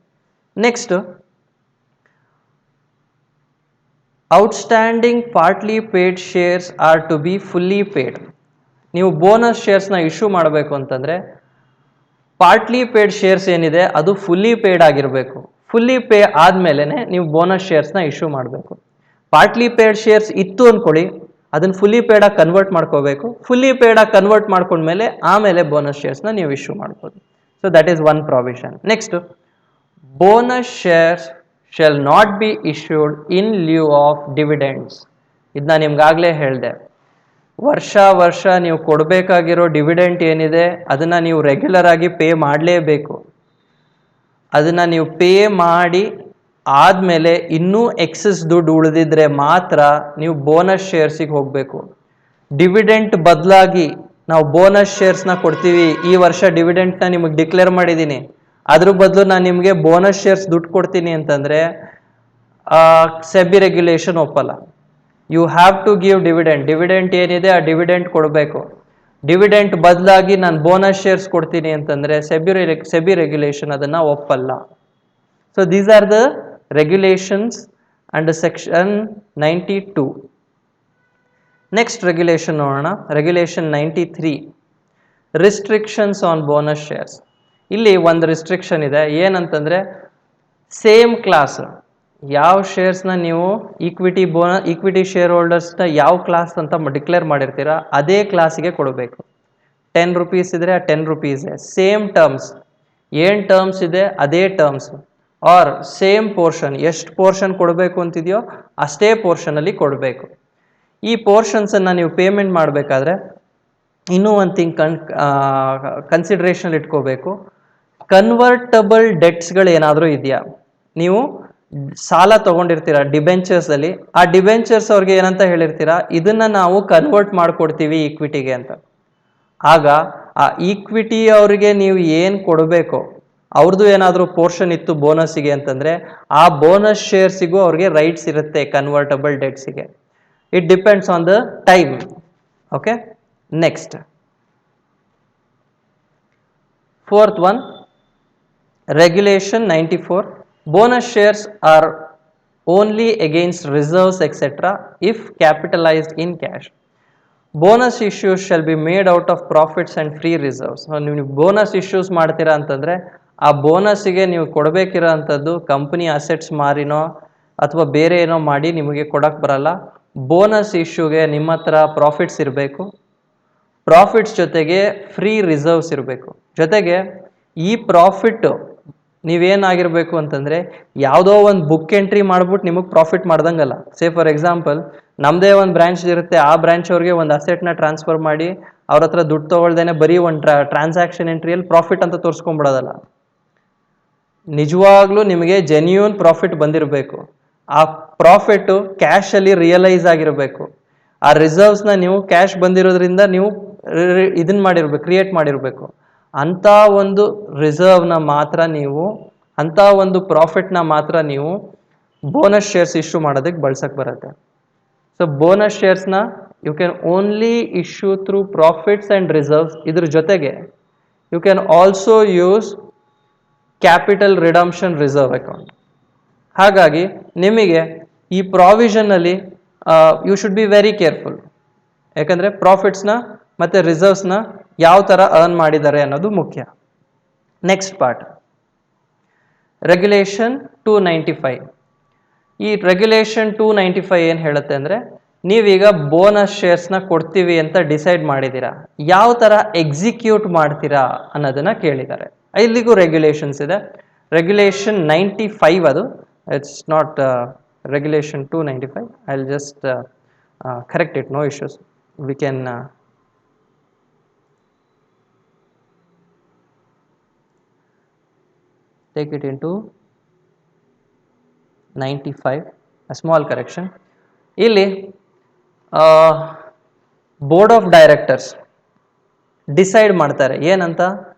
Speaker 1: Next, outstanding partly paid shares are to be fully paid. ನೀವು ಬೋನಸ್ ಶೇರ್ಸ್ನ ಇಶ್ಯೂ ಮಾಡಬೇಕು ಅಂತಂದರೆ ಪಾರ್ಟ್ಲಿ ಪೇಡ್ ಶೇರ್ಸ್ ಏನಿದೆ ಅದು ಫುಲ್ಲಿ ಪೇಡ್ ಆಗಿರಬೇಕು. ಫುಲ್ಲಿ ಪೇ ಆದಮೇಲೆ ನೀವು ಬೋನಸ್ ಶೇರ್ಸ್ನ ಇಶ್ಯೂ ಮಾಡಬೇಕು. ಪಾರ್ಟ್ಲಿ ಪೇಡ್ ಶೇರ್ಸ್ ಇತ್ತು ಅಂದ್ಕೊಳ್ಳಿ, ಅದನ್ನು ಫುಲ್ಲಿ ಪೇಡಾಗಿ ಕನ್ವರ್ಟ್ ಮಾಡ್ಕೋಬೇಕು. ಫುಲ್ಲಿ ಪೇಡಾಗಿ ಕನ್ವರ್ಟ್ ಮಾಡ್ಕೊಂಡ್ಮೇಲೆ ಆಮೇಲೆ ಬೋನಸ್ ಶೇರ್ಸ್ನ ನೀವು ಇಶ್ಯೂ ಮಾಡ್ಬೋದು. So that is one provision. Next, bonus shares shall not be issued in lieu of dividends. ಇದನ್ನ ನಿಮ್ಗಾಗಲೇ ಹೇಳಿದೆ. ವರ್ಷ ನೀವು ಕೊಡಬೇಕಾಗಿರೋ ಡಿವಿಡೆಂಟ್ ಏನಿದೆ ಅದನ್ನು ನೀವು ರೆಗ್ಯುಲರ್ ಆಗಿ ಪೇ ಮಾಡಲೇಬೇಕು. ಅದನ್ನು ನೀವು ಪೇ ಮಾಡಿ ಆದಮೇಲೆ ಇನ್ನೂ ಎಕ್ಸಸ್ ದುಡ್ಡು ಉಳಿದಿದ್ರೆ ಮಾತ್ರ ನೀವು ಬೋನಸ್ ಶೇರ್ಸಿಗೆ ಹೋಗಬೇಕು. ಡಿವಿಡೆಂಟ್ ಬದಲಾಗಿ ನಾವು ಬೋನಸ್ ಶೇರ್ಸ್ನ ಕೊಡ್ತೀವಿ, ಈ ವರ್ಷ ಡಿವಿಡೆಂಟ್ನ ನಿಮಗೆ ಡಿಕ್ಲೇರ್ ಮಾಡಿದ್ದೀನಿ, ಅದ್ರ ಬದಲು ನಾನು ನಿಮಗೆ ಬೋನಸ್ ಶೇರ್ಸ್ ದುಡ್ಡು ಕೊಡ್ತೀನಿ ಅಂತಂದರೆ ಸೆಬಿ ರೆಗ್ಯುಲೇಷನ್ ಒಪ್ಪಲ್ಲ. You have to give dividend. Dividend ಏನಿದೆ ಆ ಡಿವಿಡೆಂಟ್ ಕೊಡಬೇಕು. ಡಿವಿಡೆಂಟ್ ಬದಲಾಗಿ ನಾನು ಬೋನಸ್ ಶೇರ್ಸ್ ಕೊಡ್ತೀನಿ ಅಂತಂದರೆ ಸೆಬಿ ರೆಗ್ಯುಲೇಷನ್ ಅದನ್ನು ಒಪ್ಪಲ್ಲ. So these are the regulations and section 92. Next regulation ನೋಡೋಣ, regulation 93, restrictions on bonus shares. ಇಲ್ಲಿ ಒಂದು ರಿಸ್ಟ್ರಿಕ್ಷನ್ ಇದೆ. ಏನಂತಂದರೆ ಸೇಮ್ ಕ್ಲಾಸ್ ಯಾವ ಶೇರ್ಸ್ನ ನೀವು ಈಕ್ವಿಟಿ ಶೇರ್ ಹೋಲ್ಡರ್ಸ್ನ ಯಾವ ಕ್ಲಾಸ್ ಅಂತ ಡಿಕ್ಲೇರ್ ಮಾಡಿರ್ತೀರಾ ಅದೇ ಕ್ಲಾಸಿಗೆ ಕೊಡಬೇಕು. 10 rupees ಇದ್ರೆ ಆ 10 rupees ಸೇಮ್ ಟರ್ಮ್ಸ್, ಏನು ಟರ್ಮ್ಸ್ ಇದೆ ಅದೇ ಟರ್ಮ್ಸ್, ಆರ್ ಸೇಮ್ ಪೋರ್ಷನ್, ಎಷ್ಟು ಪೋರ್ಷನ್ ಕೊಡಬೇಕು ಅಂತಿದೆಯೋ ಅಷ್ಟೇ ಪೋರ್ಷನಲ್ಲಿ ಕೊಡಬೇಕು. ಈ ಪೋರ್ಷನ್ಸನ್ನು ನೀವು ಪೇಮೆಂಟ್ ಮಾಡಬೇಕಾದ್ರೆ ಇನ್ನೂ ಒಂದು ಥಿಂಗ್ ಕನ್ಸಿಡ್ರೇಷನ್ ಇಟ್ಕೋಬೇಕು. ಕನ್ವರ್ಟಬಲ್ ಡೆಟ್ಸ್ಗಳು ಏನಾದರೂ ಇದೆಯಾ? ನೀವು ಸಾಲ ತೊಗೊಂಡಿರ್ತೀರಾ ಡಿಬೆಂಚರ್ಸಲ್ಲಿ, ಆ ಡಿಬೆಂಚರ್ಸ್ ಅವ್ರಿಗೆ ಏನಂತ ಹೇಳಿರ್ತೀರಾ, ಇದನ್ನು ನಾವು ಕನ್ವರ್ಟ್ ಮಾಡಿಕೊಡ್ತೀವಿ ಈಕ್ವಿಟಿಗೆ ಅಂತ. ಆಗ ಆ ಈಕ್ವಿಟಿ ಅವರಿಗೆ ನೀವು ಏನು ಕೊಡಬೇಕು, ಅವ್ರದ್ದು ಏನಾದರೂ ಪೋರ್ಷನ್ ಇತ್ತು ಬೋನಸ್ಸಿಗೆ ಅಂತಂದರೆ ಆ ಬೋನಸ್ ಶೇರ್ಸಿಗೂ ಅವ್ರಿಗೆ ರೈಟ್ಸ್ ಇರುತ್ತೆ ಕನ್ವರ್ಟಬಲ್ ಡೆಟ್ಸಿಗೆ. It depends on the time. Okay, next fourth one, regulation 94, bonus shares are only against reserves etcetera if capitalised in cash. Bonus issues shall be made out of profits and free reserves. ನೀವು bonus issues ಮಾಡ್ತೀರಾ ಅಂತಂದರೆ ಆ ಬೋನಸ್ಸಿಗೆ ನೀವು ಕೊಡಬೇಕಿರೋ ಅಂಥದ್ದು company assets Marino ಅಥವಾ ಬೇರೆ ಏನೋ ಮಾಡಿ ನಿಮಗೆ ಕೊಡಕ್ಕೆ ಬರಲ್ಲ. ಬೋನಸ್ ಇಶ್ಯೂಗೆ ನಿಮ್ಮ ಹತ್ರ ಪ್ರಾಫಿಟ್ಸ್ ಇರಬೇಕು, ಪ್ರಾಫಿಟ್ಸ್ ಜೊತೆಗೆ ಫ್ರೀ ರಿಸರ್ವ್ಸ್ ಇರಬೇಕು. ಜೊತೆಗೆ ಈ ಪ್ರಾಫಿಟ್ಟು ನೀವೇನಾಗಿರಬೇಕು ಅಂತಂದರೆ ಯಾವುದೋ ಒಂದು ಬುಕ್ ಎಂಟ್ರಿ ಮಾಡ್ಬಿಟ್ಟು ನಿಮಗೆ ಪ್ರಾಫಿಟ್ ಮಾಡ್ದಂಗಲ್ಲ. ಸೇ ಫಾರ್ ಎಕ್ಸಾಂಪಲ್ ನಮ್ಮದೇ ಒಂದು ಬ್ರ್ಯಾಂಚ್ ಇರುತ್ತೆ, ಆ ಬ್ರ್ಯಾಂಚ್ ಅವ್ರಿಗೆ ಒಂದು ಅಸೆಟ್ನ ಟ್ರಾನ್ಸ್ಫರ್ ಮಾಡಿ ಅವ್ರ ಹತ್ರ ದುಡ್ಡು ತೊಗೊಳ್ದೇನೆ ಬರೀ ಒಂದು ಟ್ರಾನ್ಸಾಕ್ಷನ್ ಎಂಟ್ರಿಯಲ್ಲಿ ಪ್ರಾಫಿಟ್ ಅಂತ ತೋರಿಸ್ಕೊಂಬಿಡೋದಲ್ಲ. ನಿಜವಾಗ್ಲೂ ನಿಮಗೆ ಜೆನ್ಯೂನ್ ಪ್ರಾಫಿಟ್ ಬಂದಿರಬೇಕು. ಆ ಪ್ರಾಫಿಟ್ಟು ಕ್ಯಾಶಲ್ಲಿ ರಿಯಲೈಸ್ ಆಗಿರಬೇಕು. ಆ ರಿಸರ್ವ್ಸ್ನ ನೀವು ಕ್ಯಾಶ್ ಬಂದಿರೋದ್ರಿಂದ ನೀವು ಇದನ್ನು ಮಾಡಿರ್ಬೇಕು, ಕ್ರಿಯೇಟ್ ಮಾಡಿರಬೇಕು. ಅಂಥ ಒಂದು ರಿಸರ್ವ್ನ ಮಾತ್ರ ನೀವು, ಅಂಥ ಒಂದು ಪ್ರಾಫಿಟ್ನ ಮಾತ್ರ ನೀವು ಬೋನಸ್ ಶೇರ್ಸ್ ಇಶ್ಯೂ ಮಾಡೋದಕ್ಕೆ ಬಳಸಕ್ಕೆ ಬರುತ್ತೆ. ಸೊ ಬೋನಸ್ ಶೇರ್ಸ್ನ you can only issue through profits and reserves. ಇದ್ರ ಜೊತೆಗೆ you can also use capital redemption reserve account. ಹಾಗಾಗಿ ನಿಮಗೆ ಈ ಪ್ರಾವಿಷನಲ್ಲಿ you should be very careful. ಯಾಕಂದರೆ ಪ್ರಾಫಿಟ್ಸ್ನ ಮತ್ತು ರಿಸರ್ವ್ಸ್ನ ಯಾವ ಥರ ಅರ್ನ್ ಮಾಡಿದ್ದಾರೆ ಅನ್ನೋದು ಮುಖ್ಯ. Next part, regulation 295. ಈ ರೆಗ್ಯುಲೇಷನ್ 295 ಏನು ಹೇಳುತ್ತೆ ಅಂದರೆ, ನೀವೀಗ ಬೋನಸ್ ಶೇರ್ಸ್ನ ಕೊಡ್ತೀವಿ ಅಂತ ಡಿಸೈಡ್ ಮಾಡಿದ್ದೀರಾ, ಯಾವ ಥರ ಎಕ್ಸಿಕ್ಯೂಟ್ ಮಾಡ್ತೀರಾ ಅನ್ನೋದನ್ನು ಕೇಳಿದ್ದಾರೆ. ಇಲ್ಲಿಗೂ ರೆಗ್ಯುಲೇಷನ್ಸ್ ಇದೆ. ರೆಗ್ಯುಲೇಷನ್ 95 ಅದು, it's not regulation 295. I will just correct it, no issues. We can take it into 95, a small correction. ಇಲ್ಲಿ ಬೋರ್ಡ್ ಆಫ್ ಡೈರೆಕ್ಟರ್ಸ್ ಡಿಸೈಡ್ ಮಾಡ್ತಾರೆ ಏನಂತ,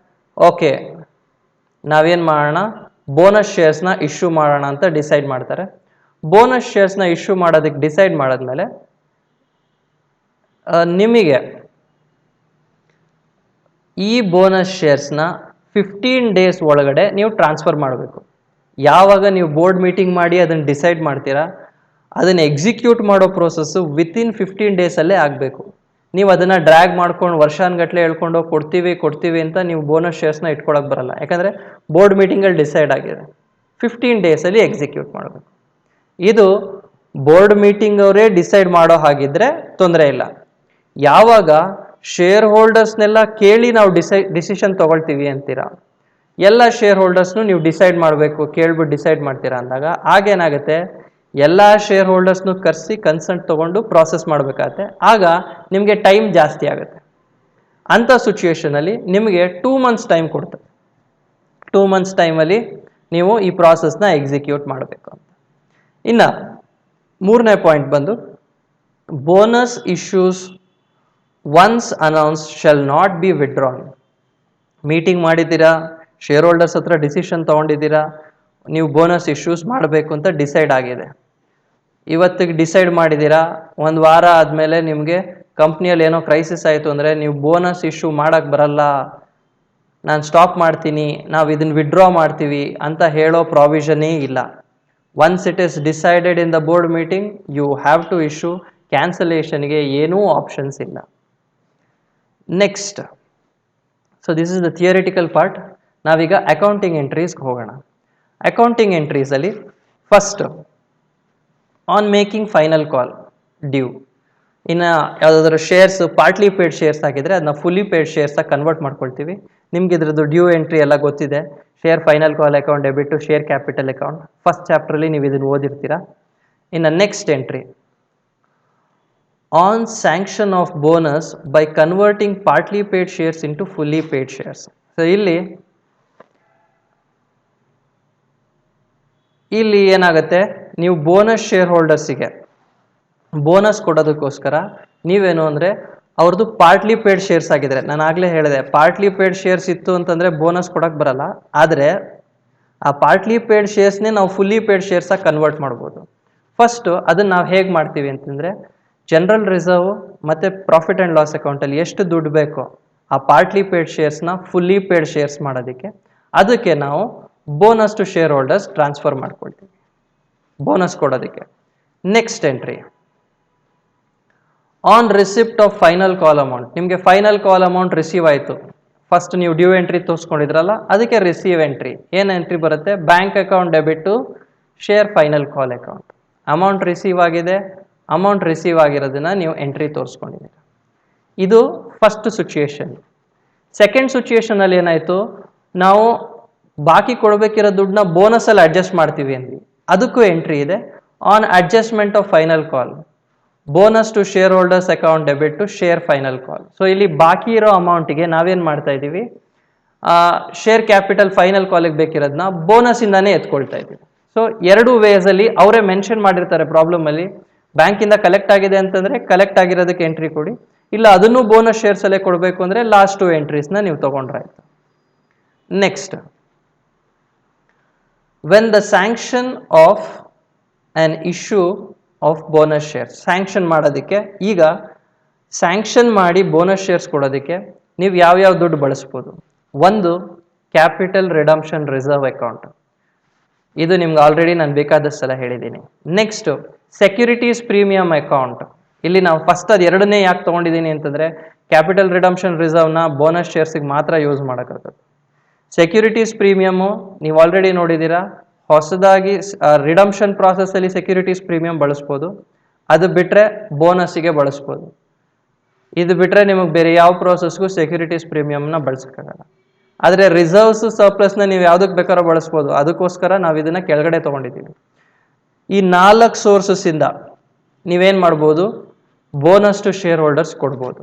Speaker 1: ಓಕೆ ನಾವೇನು ಮಾಡೋಣ, ಬೋನಸ್ ಶೇರ್ಸ್ನ ಇಶ್ಯೂ ಮಾಡೋಣ ಅಂತ ಡಿಸೈಡ್ ಮಾಡ್ತಾರೆ. ಬೋನಸ್ ಶೇರ್ಸ್ನ ಇಶ್ಯೂ ಮಾಡೋದಕ್ಕೆ ಡಿಸೈಡ್ ಮಾಡಿದ್ಮೇಲೆ ನಿಮಗೆ ಈ ಬೋನಸ್ ಶೇರ್ಸ್ನ 15 ಡೇಸ್ ಒಳಗಡೆ ನೀವು ಟ್ರಾನ್ಸ್ಫರ್ ಮಾಡಬೇಕು. ಯಾವಾಗ ನೀವು ಬೋರ್ಡ್ ಮೀಟಿಂಗ್ ಮಾಡಿ ಅದನ್ನು ಡಿಸೈಡ್ ಮಾಡ್ತೀರಾ, ಅದನ್ನು ಎಕ್ಸಿಕ್ಯೂಟ್ ಮಾಡೋ ಪ್ರೋಸೆಸ್ಸು ವಿತಿನ್ 15 ಡೇಸಲ್ಲೇ ಆಗಬೇಕು. ನೀವು ಅದನ್ನು ಡ್ರ್ಯಾಗ್ ಮಾಡ್ಕೊಂಡು ವರ್ಷಾನುಗಟ್ಟಲೆ ಹೇಳ್ಕೊಂಡು ಕೊಡ್ತೀವಿ ಅಂತ ನೀವು ಬೋನಸ್ ಶೇರ್ಸ್ನ ಇಟ್ಕೊಳಕ್ಕೆ ಬರಲ್ಲ. ಯಾಕಂದರೆ ಬೋರ್ಡ್ ಮೀಟಿಂಗಲ್ಲಿ ಡಿಸೈಡ್ ಆಗಿದೆ. 15 ಡೇಸಲ್ಲಿ ಎಕ್ಸಿಕ್ಯೂಟ್ ಮಾಡಬೇಕು. ಇದು ಬೋರ್ಡ್ ಮೀಟಿಂಗ್ ಅವರೇ ಡಿಸೈಡ್ ಮಾಡೋ ಹಾಗಿದ್ರೆ ತೊಂದರೆ ಇಲ್ಲ. ಯಾವಾಗ ಶೇರ್ ಹೋಲ್ಡರ್ಸ್ನೆಲ್ಲ ಕೇಳಿ ನಾವು ಡಿಸಿಷನ್ ತೊಗೊಳ್ತೀವಿ ಅಂತೀರಾ, ಎಲ್ಲ ಶೇರ್ ಹೋಲ್ಡರ್ಸ್ನು ನೀವು ಡಿಸೈಡ್ ಮಾಡಬೇಕು, ಕೇಳ್ಬಿಟ್ಟು ಡಿಸೈಡ್ ಮಾಡ್ತೀರಾ ಅಂದಾಗ ಆಗೇನಾಗುತ್ತೆ, ಎಲ್ಲ ಶೇರ್ ಹೋಲ್ಡರ್ಸ್ನು ಕರೆಸಿ ಕನ್ಸಂಟ್ ತೊಗೊಂಡು ಪ್ರಾಸೆಸ್ ಮಾಡಬೇಕಾಗತ್ತೆ. ಆಗ ನಿಮಗೆ ಟೈಮ್ ಜಾಸ್ತಿ ಆಗುತ್ತೆ. ಅಂಥ ಸಿಚುವೇಷನಲ್ಲಿ ನಿಮಗೆ 2 months ಟೈಮ್ ಕೊಡ್ತದೆ. 2 months ಟೈಮಲ್ಲಿ ನೀವು ಈ ಪ್ರಾಸೆಸ್ನ ಎಕ್ಸಿಕ್ಯೂಟ್ ಮಾಡಬೇಕು ಅಂತ. ಇನ್ನು 3ನೇ ಪಾಯಿಂಟ್ ಬಂದು, bonus issues once announce shall not be withdrawn. Meeting ಮಾಡಿದ್ದೀರಾ, ಶೇರ್ ಹೋಲ್ಡರ್ಸ್ ಹತ್ರ ಡಿಸಿಷನ್ ತೊಗೊಂಡಿದ್ದೀರಾ, ನೀವು ಬೋನಸ್ ಇಶ್ಯೂಸ್ ಮಾಡಬೇಕು ಅಂತ ಡಿಸೈಡ್ ಆಗಿದೆ. ಇವತ್ತಿಗೆ ಡಿಸೈಡ್ ಮಾಡಿದ್ದೀರಾ, ಒಂದು ವಾರ ಆದಮೇಲೆ ನಿಮಗೆ ಕಂಪ್ನಿಯಲ್ಲಿ ಏನೋ ಕ್ರೈಸಿಸ್ ಆಯಿತು ಅಂದರೆ ನೀವು ಬೋನಸ್ ಇಶ್ಯೂ ಮಾಡೋಕ್ಕೆ ಬರಲ್ಲ, ನಾನು ಸ್ಟಾಪ್ ಮಾಡ್ತೀನಿ, ನಾವು ಇದನ್ನು ವಿಡ್ರಾ ಮಾಡ್ತೀವಿ ಅಂತ ಹೇಳೋ ಪ್ರಾವಿಷನ್ನೇ ಇಲ್ಲ. Once it is decided in the board meeting, you have to issue. ಕ್ಯಾನ್ಸಲೇಷನ್ಗೆ ಏನೂ ಆಪ್ಷನ್ಸ್ ಇಲ್ಲ. Next, so this is the theoretical part. ನಾವೀಗ ಅಕೌಂಟಿಂಗ್ ಎಂಟ್ರೀಸ್ಗೆ ಹೋಗೋಣ. ಅಕೌಂಟಿಂಗ್ ಎಂಟ್ರೀಸಲ್ಲಿ first, on making final call due. ಇನ್ನು ಯಾವುದಾದ್ರೂ ಶೇರ್ಸ್ ಪಾರ್ಟ್ಲಿ ಪೇಡ್ ಶೇರ್ಸ್ ಆಗಿದ್ರೆ ಅದನ್ನ ಫುಲ್ಲಿ ಪೇಡ್ ಶೇರ್ಸಾಗಿ ಕನ್ವರ್ಟ್ ಮಾಡ್ಕೊಳ್ತೀವಿ. ನಿಮ್ಗೆ ಇದ್ರದ್ದು ಡ್ಯೂ ಎಂಟ್ರಿ ಎಲ್ಲ ಗೊತ್ತಿದೆ. Share final call account debit, share capital account, first ಚಾಪ್ಟ್ರಲ್ಲಿ ನೀವು ಇದನ್ನು ಓದಿರ್ತೀರಾ. ಇನ್ನು next entry, on sanction of bonus by converting partly paid shares into fully paid shares. So ಇಲ್ಲಿ ಏನಾಗುತ್ತೆ, ನೀವು ಬೋನಸ್ ಶೇರ್ ಹೋಲ್ಡರ್ಸಿಗೆ ಬೋನಸ್ ಕೊಡೋದಕ್ಕೋಸ್ಕರ ನೀವೇನು ಅಂದರೆ ಅವ್ರದ್ದು ಪಾರ್ಟ್ಲಿ ಪೇಡ್ ಶೇರ್ಸ್ ಆಗಿದ್ರೆ, ನಾನು ಆಗಲೇ ಹೇಳಿದೆ ಪಾರ್ಟ್ಲಿ ಪೇಡ್ ಶೇರ್ಸ್ ಇತ್ತು ಅಂತಂದರೆ ಬೋನಸ್ ಕೊಡೋಕ್ಕೆ ಬರಲ್ಲ. ಆದರೆ ಆ ಪಾರ್ಟ್ಲಿ ಪೇಡ್ ಶೇರ್ಸ್ನೇ ನಾವು ಫುಲ್ಲಿ ಪೇಡ್ ಶೇರ್ಸಾಗಿ ಕನ್ವರ್ಟ್ ಮಾಡ್ಬೋದು. ಫಸ್ಟು ಅದನ್ನು ನಾವು ಹೇಗೆ ಮಾಡ್ತೀವಿ ಅಂತಂದರೆ, ಜನರಲ್ ರಿಸರ್ವ್ ಮತ್ತು ಪ್ರಾಫಿಟ್ ಆ್ಯಂಡ್ ಲಾಸ್ ಅಕೌಂಟಲ್ಲಿ ಎಷ್ಟು ದುಡ್ಡು ಬೇಕೋ ಆ ಪಾರ್ಟ್ಲಿ ಪೇಡ್ ಶೇರ್ಸ್ನ ಫುಲ್ಲಿ ಪೇಡ್ ಶೇರ್ಸ್ ಮಾಡೋದಕ್ಕೆ, ಅದಕ್ಕೆ ನಾವು bonus to share holders transfer ಮಾಡ್ಕೊಳ್ತೀವಿ. ಬೋನಸ್ ಕೊಡೋದಕ್ಕೆ. Next entry on receipt of final call amount. ನಿಮಗೆ ಫೈನಲ್ ಕಾಲ್ ಅಮೌಂಟ್ ರಿಸೀವ್ ಆಯಿತು, ಫಸ್ಟ್ ನೀವು ಡ್ಯೂ ಎಂಟ್ರಿ ತೋರಿಸ್ಕೊಂಡಿದ್ರಲ್ಲ ಅದಕ್ಕೆ ರಿಸೀವ್ ಎಂಟ್ರಿ. ಏನು ಎಂಟ್ರಿ ಬರುತ್ತೆ? Bank account debit to share final call account. Amount receive ಆಗಿದೆ, ಅಮೌಂಟ್ ರಿಸೀವ್ ಆಗಿರೋದನ್ನ ನೀವು ಎಂಟ್ರಿ ತೋರಿಸ್ಕೊಂಡಿದ್ದೀರಿ. ಇದು ಫಸ್ಟ್ ಸಿಚುಯೇಷನ್. ಸೆಕೆಂಡ್ ಸಿಚುಯೇಷನಲ್ಲಿ ಏನಾಯಿತು, ನಾವು ಬಾಕಿ ಕೊಡಬೇಕಿರೋ ದುಡ್ಡನ್ನ ಬೋನಸಲ್ಲಿ ಅಡ್ಜಸ್ಟ್ ಮಾಡ್ತೀವಿ ಅಂದ್ವಿ, ಅದಕ್ಕೂ ಎಂಟ್ರಿ ಇದೆ. On adjustment of final call, bonus to share holders account debit to share final call. So ಇಲ್ಲಿ ಬಾಕಿ ಇರೋ ಅಮೌಂಟಿಗೆ ನಾವೇನು ಮಾಡ್ತಾ ಇದ್ದೀವಿ, ಶೇರ್ ಕ್ಯಾಪಿಟಲ್ ಫೈನಲ್ ಕಾಲಿಗೆ ಬೇಕಿರೋದನ್ನ ಬೋನಸ್ಸಿಂದಾನೇ ಎತ್ಕೊಳ್ತಾ ಇದ್ದೀವಿ. ಸೊ ಎರಡು ವೇಸಲ್ಲಿ ಅವರೇ ಮೆನ್ಷನ್ ಮಾಡಿರ್ತಾರೆ ಪ್ರಾಬ್ಲಮಲ್ಲಿ, ಬ್ಯಾಂಕಿಂದ ಕಲೆಕ್ಟ್ ಆಗಿದೆ ಅಂತಂದರೆ ಕಲೆಕ್ಟ್ ಆಗಿರೋದಕ್ಕೆ ಎಂಟ್ರಿ ಕೊಡಿ, ಇಲ್ಲ ಅದನ್ನು ಬೋನಸ್ ಶೇರ್ಸಲ್ಲೇ ಕೊಡಬೇಕು ಅಂದರೆ ಲಾಸ್ಟ್ 2 ಎಂಟ್ರೀಸ್ನ ನೀವು ತೊಗೊಂಡ್ರೆ ಆಯಿತು. Next, when the sanction of on issue of bonus shares. Sanction ಮಾಡೋದಕ್ಕೆ, ಈಗ ಸ್ಯಾಂಕ್ಷನ್ ಮಾಡಿ ಬೋನಸ್ ಶೇರ್ಸ್ ಕೊಡೋದಕ್ಕೆ ನೀವು ಯಾವ್ಯಾವ ದುಡ್ಡು ಬಳಸ್ಬೋದು? ಒಂದು, ಕ್ಯಾಪಿಟಲ್ ರಿಡಂಪ್ಷನ್ ರಿಸರ್ವ್ ಅಕೌಂಟ್, ಇದು ನಿಮ್ಗೆ ಆಲ್ರೆಡಿ ನಾನು ಬೇಕಾದಷ್ಟು ಸಲ ಹೇಳಿದ್ದೀನಿ. Next, securities premium account. ಇಲ್ಲಿ ನಾವು ಫಸ್ಟ್ ಅದು ಎರಡನ್ನೇ ಯಾಕೆ ತೊಗೊಂಡಿದ್ದೀನಿ ಅಂತಂದರೆ, ಕ್ಯಾಪಿಟಲ್ ರಿಡಂಪ್ಷನ್ ರಿಸರ್ವ್ನ ಬೋನಸ್ ಶೇರ್ಸಿಗೆ ಮಾತ್ರ ಯೂಸ್ ಮಾಡೋಕ್ಕಾಗುತ್ತೆ. ಸೆಕ್ಯೂರಿಟೀಸ್ ಪ್ರೀಮಿಯಮು ನೀವು ಆಲ್ರೆಡಿ ನೋಡಿದ್ದೀರಾ, ಹೊಸದಾಗಿ ರಿಡಂಪ್ಷನ್ ಪ್ರಾಸೆಸ್ಸಲ್ಲಿ ಸೆಕ್ಯೂರಿಟೀಸ್ ಪ್ರೀಮಿಯಂ ಬಳಸ್ಬೋದು, ಅದು ಬಿಟ್ಟರೆ ಬೋನಸ್ಸಿಗೆ ಬಳಸ್ಬೋದು. ಇದು ಬಿಟ್ಟರೆ ನಿಮಗೆ ಬೇರೆ ಯಾವ ಪ್ರೋಸೆಸ್ಗೂ ಸೆಕ್ಯೂರಿಟೀಸ್ ಪ್ರೀಮಿಯಮ್ನ ಬಳಸೋಕ್ಕಾಗಲ್ಲ. ಆದರೆ ರಿಸರ್ವ್ಸ್ ಸರ್ಪ್ಲಸ್ನ ನೀವು ಯಾವುದಕ್ಕೆ ಬೇಕಾದ್ರೂ ಬಳಸ್ಬೋದು, ಅದಕ್ಕೋಸ್ಕರ ನಾವು ಇದನ್ನು ಕೆಳಗಡೆ ತೊಗೊಂಡಿದ್ದೀವಿ. ಈ 4 ಸೋರ್ಸಸ್ಸಿಂದ ನೀವೇನು ಮಾಡ್ಬೋದು, ಬೋನಸ್ ಟು ಶೇರ್ ಹೋಲ್ಡರ್ಸ್ ಕೊಡ್ಬೋದು.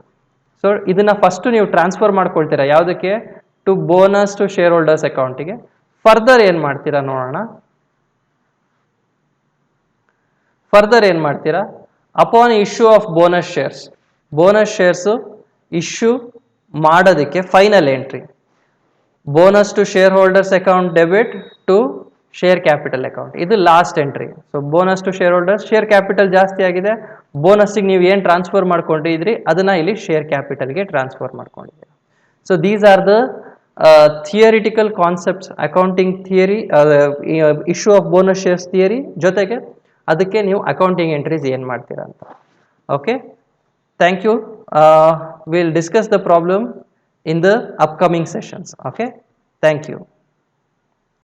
Speaker 1: ಸೊ ಇದನ್ನು ಫಸ್ಟು ನೀವು ಟ್ರಾನ್ಸ್ಫರ್ ಮಾಡ್ಕೊಳ್ತೀರಾ, ಯಾವುದಕ್ಕೆ? To bonus to share holders ಅಕೌಂಟಿಗೆ. ಫರ್ದರ್ ಏನು ಮಾಡ್ತೀರಾ ನೋಡೋಣ. ಫರ್ದರ್ ಏನು ಮಾಡ್ತೀರಾ, upon issue of bonus shares, bonus shares issue ಮಾಡೋದಕ್ಕೆ final entry, bonus to share holders account debit to share capital account, ಇದು last entry. So bonus to share holders, share capital ಜಾಸ್ತಿ ಆಗಿದೆ, ಬೋನಸ್ಸಿಗೆ ನೀವು ಏನು ಟ್ರಾನ್ಸ್ಫರ್ ಮಾಡ್ಕೊಂಡಿದ್ರಿ ಅದನ್ನು ಇಲ್ಲಿ ಶೇರ್ ಕ್ಯಾಪಿಟಲ್ಗೆ ಟ್ರಾನ್ಸ್ಫರ್ ಮಾಡ್ಕೊಂಡಿದ್ದೀರಿ. So these are the theoretical concepts, accounting theory, issue of bonus shares theory ಜೊತೆಗೆ ಅದಕ್ಕೆ ನೀವು ಅಕೌಂಟಿಂಗ್ ಎಂಟ್ರೀಸ್ ಏನು ಮಾಡ್ತೀರಾ ಅಂತ. Okay, thank you. We'll discuss the problem in the upcoming sessions. Okay, thank you.